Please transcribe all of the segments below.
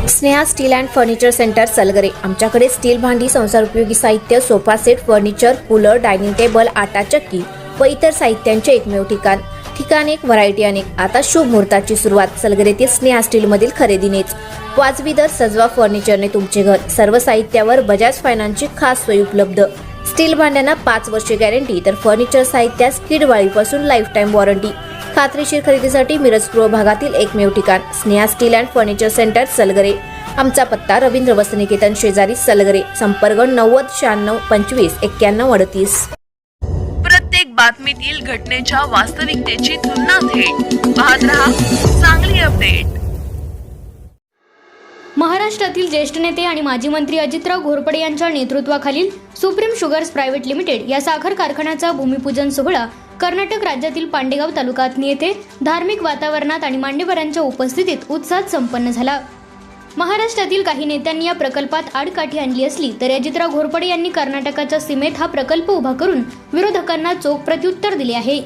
Sneha steel and furniture centre Salgare. आमच्याकडे steel भांडी, संसार उपयोगी साहित्य, sofa set, furniture, cooler, dining table, आटा चक्की व इतर साहित्यांचे एकमेव ठिकाण एक, व्हरायटी अनेक। आता शुभ मुहूर्ताची सुरुवात सलगरेतील स्नेहा स्टील मधील खरेदीनेच। वाजवी दर, सजवा फर्निचरने तुमचे घर। सर्व साहित्यावर बजाज फायनान्सची खास सोय उपलब्ध। स्टील भांड्यांना 5 वर्षे गॅरंटी, तर फर्निचर साहित्यास कीडवाळीपासून लाईफ टाइम वॉरंटी। खात्रीशीर खरेदीसाठी मिरज पूर्व भागातील एकमेव ठिकाण Sneha steel and furniture centre Salgare. आमचा पत्ता रवींद्र वस्त्रनिकेतन शेजारी सलगरे। संपर्क 90 96 25 91 38। प्रत्येक बातमीतील घटनेच्या वास्तविकतेची तुलना थेट पाहत रहा चांगली अपडेट। महाराष्ट्रातील ज्येष्ठ नेते आणि माजी मंत्री अजितराव घोरपडे यांच्या नेतृत्वाखालील सुप्रीम शुगर्स प्रायव्हेट लिमिटेड या साखर कारखान्याचा भूमिपूजन सोहळा कर्नाटक राज्यातील पांडेगाव तालुका अथनी येथे धार्मिक वातावरणात आणि मान्यवरांच्या उपस्थितीत उत्साहात संपन्न झाला। महाराष्ट्रातील काही नेत्यांनी या प्रकल्पात आडकाठी आणली असली तरी अजितराव घोरपडे यांनी कर्नाटकाच्या सीमेत हा प्रकल्प उभा करून विरोधकांना चोख प्रत्युत्तर दिले आहे।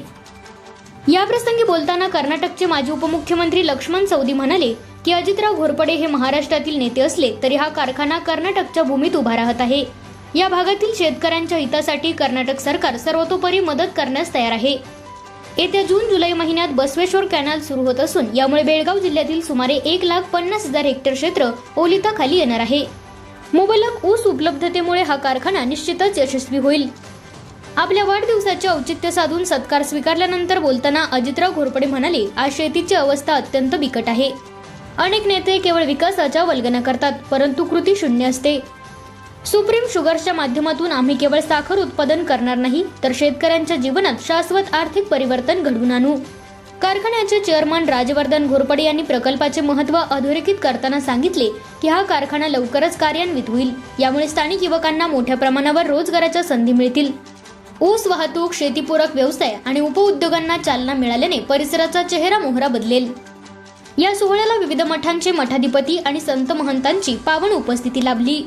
याप्रसंगी बोलताना कर्नाटकचे माजी उपमुख्यमंत्री लक्ष्मण सवदी म्हणाले की अजितराव घोरपडे हे महाराष्ट्रातील नेते असले तरी हा कारखाना कर्नाटकच्या भूमीत उभा राहत आहे। या भागातील शेतकऱ्यांच्या हितासाठी कर्नाटक सरकार सर्वतोपरी मदत करण्यास तयार आहे। येत्या जून-जुलै महिन्यात बसवेश्वर कॅनल सुरू होत असून यामुळे बेळगाव जिल्ह्यातील सुमारे 1,50,000 हेक्टर क्षेत्र ओलिताखाली येणार आहे। मुबलक ऊस उपलब्धतेमुळे हा कारखाना निश्चितच यशस्वी होईल। आपल्या वाढदिवसाचे औचित्य साधून सत्कार स्वीकारल्यानंतर बोलताना अजितराव घोरपडे म्हणाले, आज शेतीची अवस्था अत्यंत बिकट आहे। अनेक नेते केवळ विकासाच्या वल्गना करतात, परंतु कृती शून्य असते। सुप्रीम शुगर्सच्या माध्यमातून आम्ही केवळ साखर उत्पादन करणार नाही, तर शेतकऱ्यांच्या जीवनात शाश्वत आर्थिक परिवर्तन घडवून आणू। कारखान्याचे चेअरमन राजवर्धन घोरपडे यांनी प्रकल्पाचे महत्त्व अधोरेखित करताना सांगितले की हा कारखाना लवकरच कार्यान्वित होईल। यामुळे स्थानिक युवकांना मोठ्या प्रमाणावर रोजगाराच्या संधी मिळतील। ऊस वाहतूक, शेतीपूरक व्यवसाय आणि उपउद्योगांना चालना मिळाल्याने परिसराचा चेहरा मोहरा बदलेल। या सोहळ्याला विविध मठांचे मठाधिपती आणि संत महंतांची पावन उपस्थिती लाभली।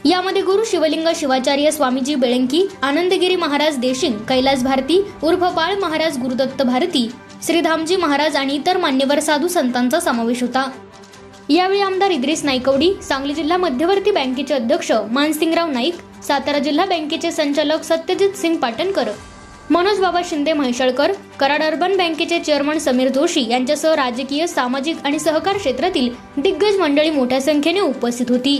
यामध्ये गुरु शिवलिंग शिवाचार्य स्वामीजी बेळंकी, आनंदगिरी महाराज देशिंग, कैलास भारती उर्फ बाळ महाराज गुरुदत्त भारती, श्रीधामजी महाराज आणि इतर मान्यवर साधू संतांचा समावेश होता। यावेळी आमदार इद्रिस नाईकवडी, सांगली जिल्हा मध्यवर्ती बँकेचे अध्यक्ष मानसिंगराव नाईक, सातारा जिल्हा बँकेचे संचालक सत्यजित सिंग पाटणकर, मनोज बाबा शिंदे म्हैसाळकर, कराड अर्बन बँकेचे चेअरमन समीर जोशी यांच्यासह राजकीय, सामाजिक आणि सहकार क्षेत्रातील दिग्गज मंडळी मोठ्या संख्येने उपस्थित होती।